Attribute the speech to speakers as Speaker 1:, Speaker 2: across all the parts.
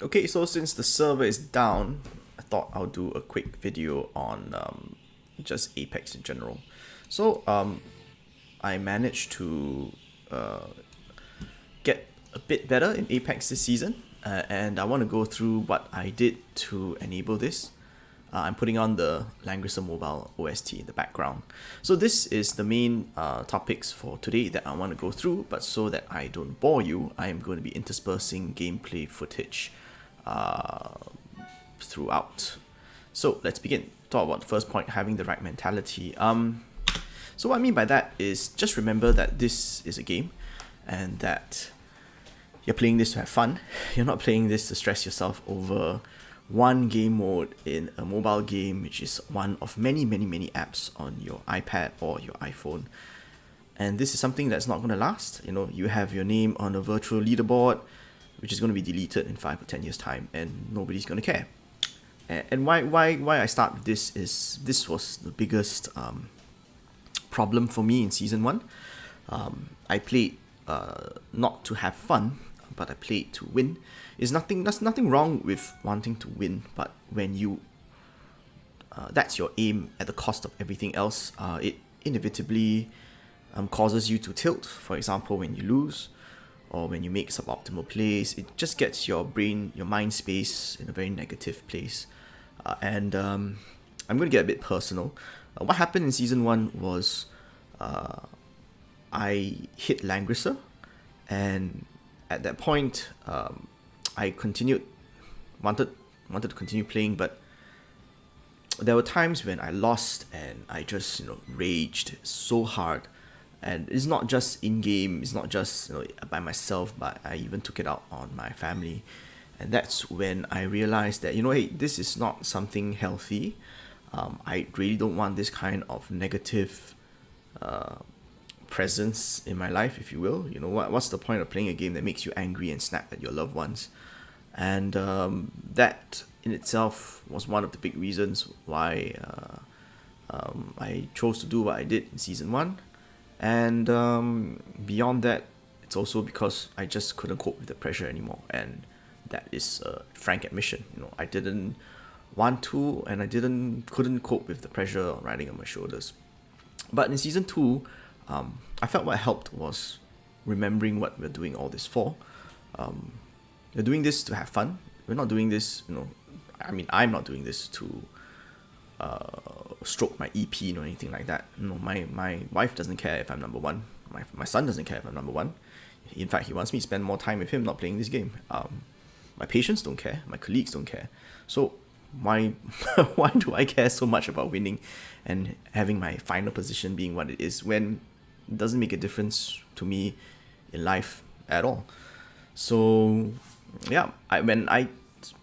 Speaker 1: Okay, so since the server is down, I thought I'll do a quick video on just Apex in general. So I managed to get a bit better in Apex this season, and I want to go through what I did to enable this. I'm putting on the Langrisser Mobile OST in the background. So this is the main topics for today that I want to go through, but so that I don't bore you, I am going to be interspersing gameplay footage uh, throughout. So let's begin. Talk about the first point, having the right mentality. So what I mean by that is just remember that this is a game and that you're playing this to have fun. You're not playing this to stress yourself over one game mode in a mobile game, which is one of many apps on your iPad or your iPhone. And this is something that's not going to last. You know, you have your name on a virtual leaderboard, which is going to be deleted in 5 or 10 years' time, and nobody's going to care. And why I start with this is this was the biggest problem for me in season one. I played not to have fun, but I played to win. There's nothing wrong with wanting to win, but when you that's your aim at the cost of everything else, it inevitably causes you to tilt. For example, when you lose or when you make suboptimal plays, it just gets your brain, your mind space in a very negative place. And I'm going to get a bit personal. What happened in season one was I hit Langrisser, and at that point, I wanted to continue playing, but there were times when I lost and I just raged so hard, and it's not just in game, it's not just by myself, but I even took it out on my family, and that's when I realized that hey, this is not something healthy. I really don't want this kind of negative presence in my life, if you will. What's the point of playing a game that makes you angry and snap at your loved ones? And that in itself was one of the big reasons why I chose to do what I did in season one. And beyond that, it's also because I just couldn't cope with the pressure anymore, and that is a frank admission. I didn't want to, and I couldn't cope with the pressure riding on my shoulders. But in season two, I felt what helped was remembering what we're doing all this for. We're doing this to have fun. We're not doing this, I'm not doing this to stroke my EP or anything like that. My wife doesn't care if I'm number one. My son doesn't care if I'm number one. In fact, he wants me to spend more time with him not playing this game. My patients don't care. My colleagues don't care. So why why do I care so much about winning and having my final position being what it is when it doesn't make a difference to me in life at all? So yeah,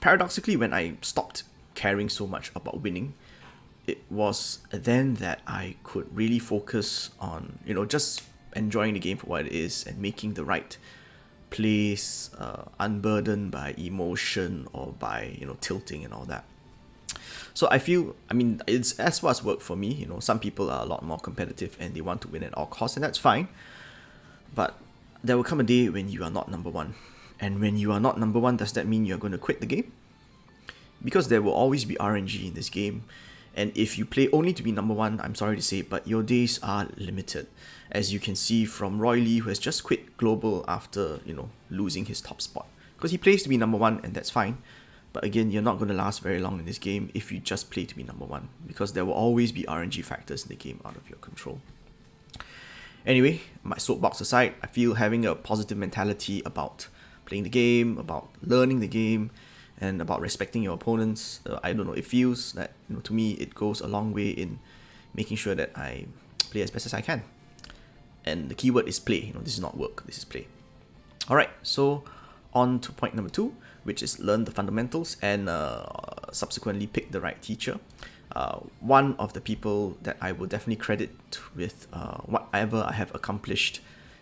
Speaker 1: paradoxically, when I stopped caring so much about winning, it was then that I could really focus on just enjoying the game for what it is and making the right plays, unburdened by emotion or by tilting and all that. So it's as what's worked for me. Some people are a lot more competitive and they want to win at all costs, and that's fine. But there will come a day when you are not number one. And when you are not number one, does that mean you're going to quit the game? Because there will always be RNG in this game. And if you play only to be number one, I'm sorry to say, but your days are limited. As you can see from Roy Lee, who has just quit Global after, losing his top spot. Because he plays to be number one, and that's fine. But again, you're not going to last very long in this game if you just play to be number one. Because there will always be RNG factors in the game out of your control. Anyway, my soapbox aside, I feel having a positive mentality about playing the game, about learning the game, and about respecting your opponents, I don't know, it feels that, to me, it goes a long way in making sure that I play as best as I can. And the keyword is play. This is not work, this is play. Alright, so on to point number 2, which is learn the fundamentals and subsequently pick the right teacher. One of the people that I will definitely credit with whatever I have accomplished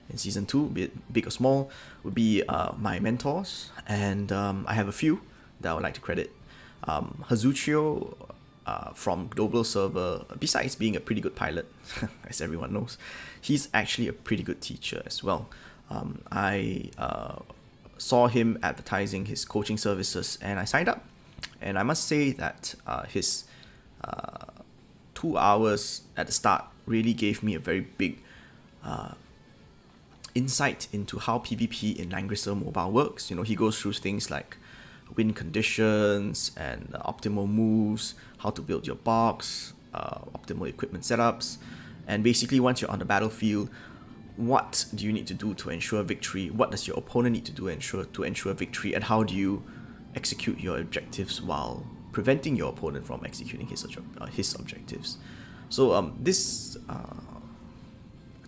Speaker 1: in season 2, be it big or small, would be my mentors, and I have a few that I would like to credit. Hazuchio from Global Server, besides being a pretty good pilot, as everyone knows, he's actually a pretty good teacher as well. I saw him advertising his coaching services, and I signed up. And I must say that his 2 hours at the start really gave me a very big insight into how PvP in Langrisser Mobile works. He goes through things like win conditions and optimal moves, how to build your box, optimal equipment setups, and basically once you're on the battlefield, what do you need to do to ensure victory? What does your opponent need to do to ensure victory? And how do you execute your objectives while preventing your opponent from executing his objectives? So this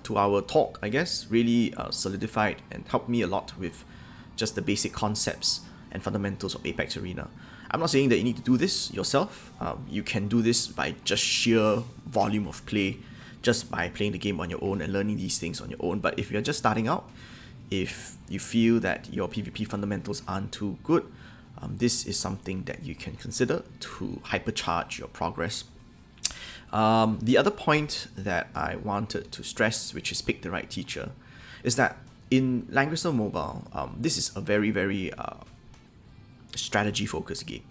Speaker 1: 2 hour talk, I guess, really solidified and helped me a lot with just the basic concepts and fundamentals of Apex Arena. I'm not saying that you need to do this yourself. You can do this by just sheer volume of play, just by playing the game on your own and learning these things on your own. But if you're just starting out, if you feel that your PvP fundamentals aren't too good, this is something that you can consider to hypercharge your progress. The other point that I wanted to stress, which is pick the right teacher, is that in Langrisser Mobile, this is a very, very strategy-focused game.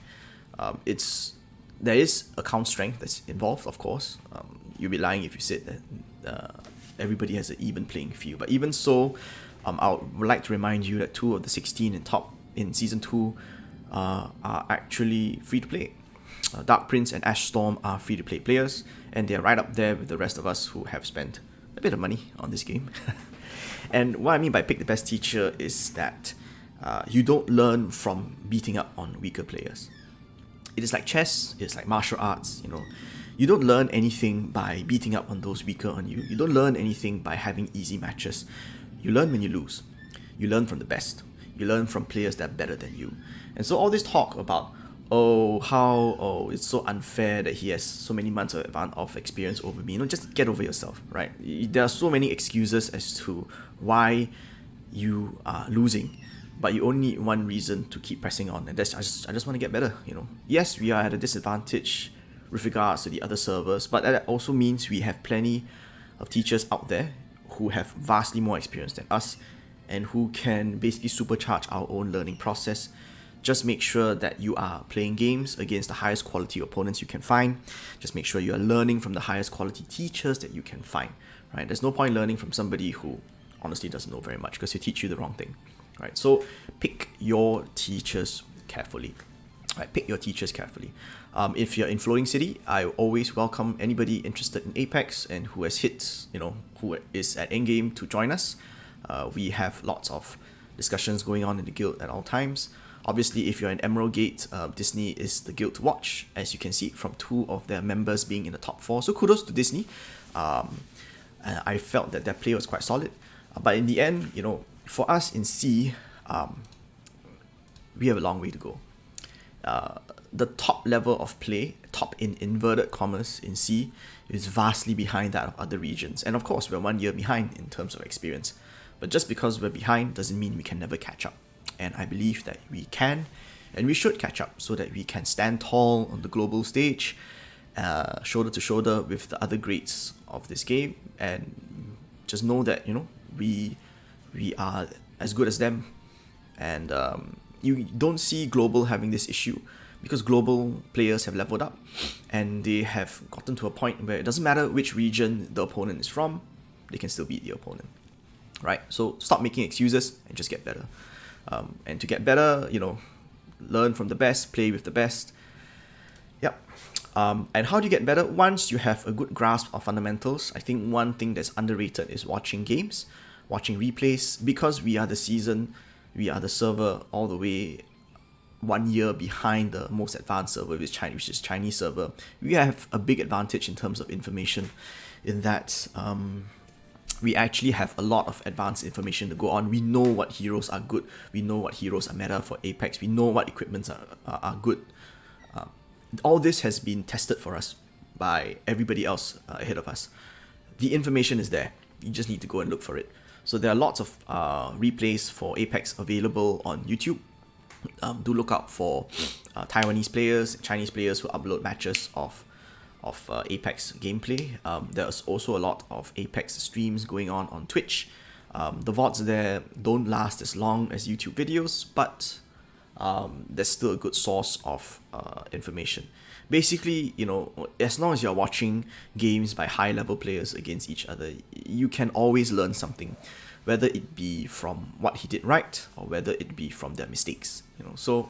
Speaker 1: There is account strength that's involved, of course. You'd be lying if you said that everybody has an even playing field. But even so, I would like to remind you that 2 of the 16 in Season 2 are actually free-to-play. Dark Prince and Ash Storm are free-to-play players, and they're right up there with the rest of us who have spent a bit of money on this game. And what I mean by pick the best teacher is that you don't learn from beating up on weaker players. It is like chess, it's like martial arts, You don't learn anything by beating up on those weaker on you. You don't learn anything by having easy matches. You learn when you lose. You learn from the best. You learn from players that are better than you. And so all this talk about, it's so unfair that he has so many months of experience over me. Just get over yourself, right? There are so many excuses as to why you are losing, but you only need one reason to keep pressing on, and that's I just want to get better. Yes, we are at a disadvantage with regards to the other servers, but that also means we have plenty of teachers out there who have vastly more experience than us and who can basically supercharge our own learning process. Just make sure that you are playing games against the highest quality opponents you can find. Just make sure you are learning from the highest quality teachers that you can find, right? There's no point learning from somebody who honestly doesn't know very much because they teach you the wrong thing, right? So pick your teachers carefully, right? Pick your teachers carefully. If you're in Floating City, I always welcome anybody interested in Apex and who has hit, who is at endgame to join us. We have lots of discussions going on in the guild at all times. Obviously, if you're in Emerald Gate, Disney is the guild to watch, as you can see from 2 of their members being in the top 4. So kudos to Disney. I felt that their play was quite solid. But in the end, for us in C, we have a long way to go. The top level of play, top in inverted commas in C, is vastly behind that of other regions. And of course, we're 1 year behind in terms of experience. But just because we're behind doesn't mean we can never catch up. And I believe that we can and we should catch up so that we can stand tall on the global stage, shoulder to shoulder with the other greats of this game, and just know that we are as good as them. And you don't see global having this issue because global players have leveled up and they have gotten to a point where it doesn't matter which region the opponent is from, they can still beat the opponent, right? So stop making excuses and just get better. And to get better, learn from the best, play with the best. Yep. And how do you get better? Once you have a good grasp of fundamentals, I think one thing that's underrated is watching games, watching replays. Because we are the season, we are the server all the way 1 year behind the most advanced server, which is Chinese server. We have a big advantage in terms of information in that we actually have a lot of advanced information to go on. We know what heroes are good. We know what heroes are meta for Apex. We know what equipments are good. All this has been tested for us by everybody else ahead of us. The information is there. You just need to go and look for it. So there are lots of replays for Apex available on YouTube. Do look out for Taiwanese players, Chinese players who upload matches of Apex gameplay. There's also a lot of Apex streams going on Twitch. The VODs there don't last as long as YouTube videos, but there's still a good source of information. Basically, as long as you're watching games by high-level players against each other, you can always learn something, whether it be from what he did right or whether it be from their mistakes. So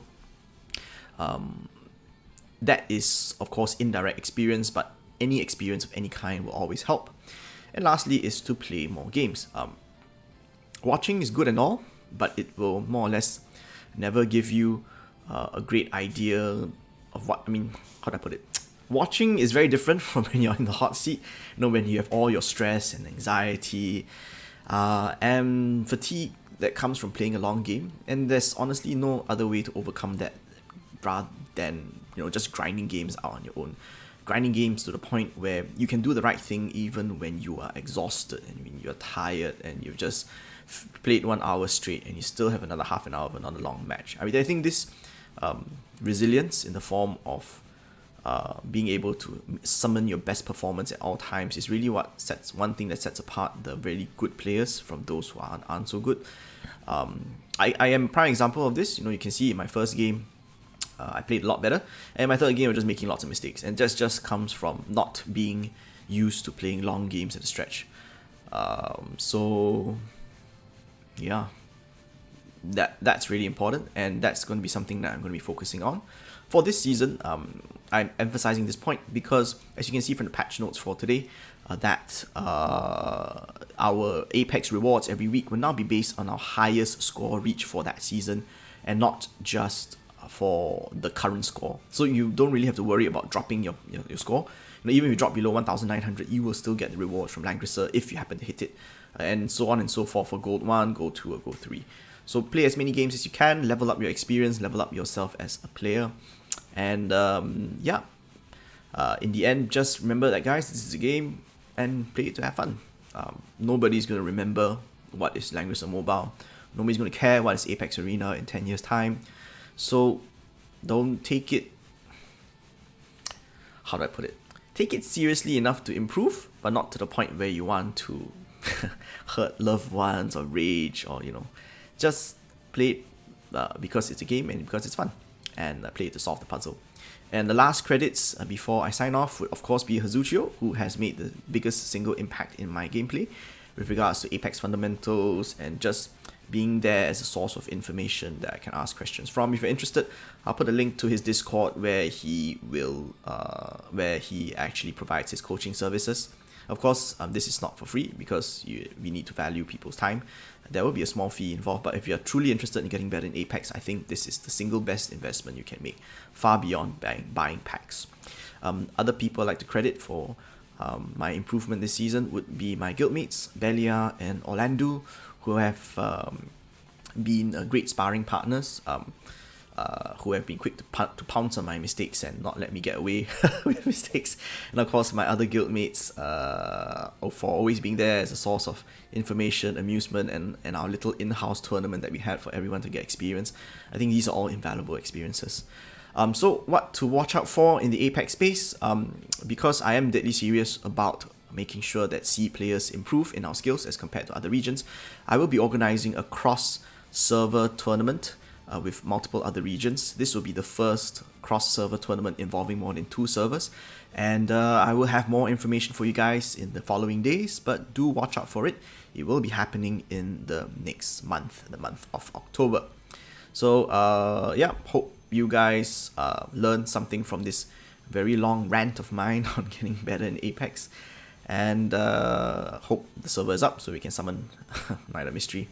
Speaker 1: that is, of course, indirect experience, but any experience of any kind will always help. And lastly is to play more games. Watching is good and all, but it will more or less never give you a great idea of how do I put it? Watching is very different from when you're in the hot seat, when you have all your stress and anxiety and fatigue that comes from playing a long game. And there's honestly no other way to overcome that rather than, just grinding games out on your own. Grinding games to the point where you can do the right thing even when you are exhausted and when you're tired and you've just played 1 hour straight and you still have another half an hour of another long match. I think this resilience in the form of being able to summon your best performance at all times is really one thing that sets apart the really good players from those who aren't so good. I am a prime example of this. You can see in my first game, I played a lot better, and my third game I was just making lots of mistakes, and that just comes from not being used to playing long games at a stretch. So yeah, that's really important, and that's going to be something that I'm going to be focusing on for this season. I'm emphasizing this point because, as you can see from the patch notes for today, that our Apex rewards every week will now be based on our highest score reach for that season, and not just for the current score. So you don't really have to worry about dropping your score. Even if you drop below 1,900, you will still get the rewards from Langrisser if you happen to hit it, and so on and so forth for Gold 1, Gold 2, or Gold 3. So play as many games as you can, level up your experience, level up yourself as a player, and in the end, just remember that, guys, this is a game, and play it to have fun. Nobody's going to remember what is Langrisser Mobile. Nobody's going to care what is Apex Arena in 10 years' time. So don't take it, how do I put it? Take it seriously enough to improve, but not to the point where you want to hurt loved ones or rage, or just play it because it's a game and because it's fun, and play it to solve the puzzle. And the last credits before I sign off would of course be Hazuchio, who has made the biggest single impact in my gameplay with regards to Apex fundamentals and just being there as a source of information that I can ask questions from. If you're interested, I'll put a link to his Discord where he actually provides his coaching services. Of course, this is not for free because we need to value people's time. There will be a small fee involved, but if you're truly interested in getting better in Apex, I think this is the single best investment you can make, far beyond buying packs. Other people I like to credit for my improvement this season would be my guildmates, Belia and Orlando, who have been great sparring partners, who have been quick to pounce on my mistakes and not let me get away with mistakes. And of course, my other guildmates for always being there as a source of information, amusement, and our little in-house tournament that we had for everyone to get experience. I think these are all invaluable experiences. So what to watch out for in the Apex space, because I am deadly serious about making sure that C players improve in our skills as compared to other regions, I will be organizing a cross-server tournament with multiple other regions. This will be the first cross-server tournament involving more than 2 servers, and I will have more information for you guys in the following days, but do watch out for it. It will be happening in the next month, the month of October. So hope you guys learn something from this very long rant of mine on getting better in Apex, and hope the server is up so we can summon Night of Mystery.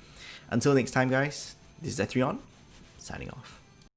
Speaker 1: Until next time, guys, this is Zetrion, signing off.